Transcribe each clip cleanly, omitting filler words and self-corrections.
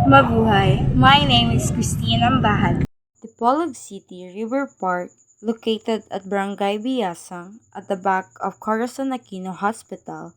Mabuhay! My name is Christine Ambahan. Dipolog City River Park, located at Barangay Biyasang at the back of Corazon Aquino Hospital,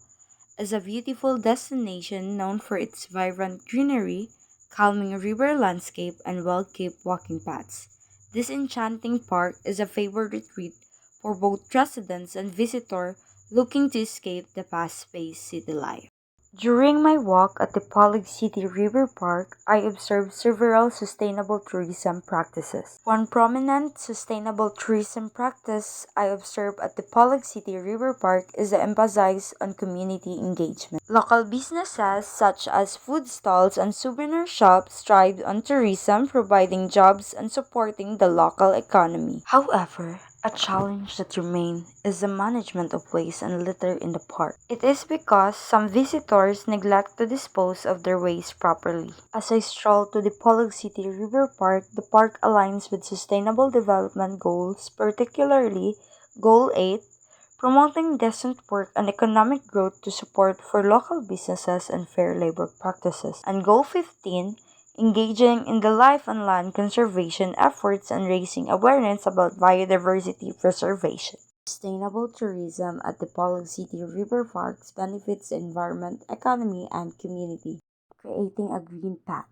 is a beautiful destination known for its vibrant greenery, calming river landscape, and well-kept walking paths. This enchanting park is a favorite retreat for both residents and visitors looking to escape the fast-paced city life. During my walk at the Pulig City River Park, I observed several sustainable tourism practices. One prominent sustainable tourism practice I observed at the Pulig City River Park is the emphasis on community engagement. Local businesses such as food stalls and souvenir shops thrive on tourism, providing jobs and supporting the local economy. However, a challenge that remains is the management of waste and litter in the park. It is because some visitors neglect to dispose of their waste properly. As I stroll to the Polog City River Park, the park aligns with sustainable development goals, particularly Goal 8, promoting decent work and economic growth to support for local businesses and fair labor practices, and Goal 15, engaging in the life and land conservation efforts and raising awareness about biodiversity preservation. Sustainable tourism at the Polog City River Parks benefits the environment, economy, and community, creating a green path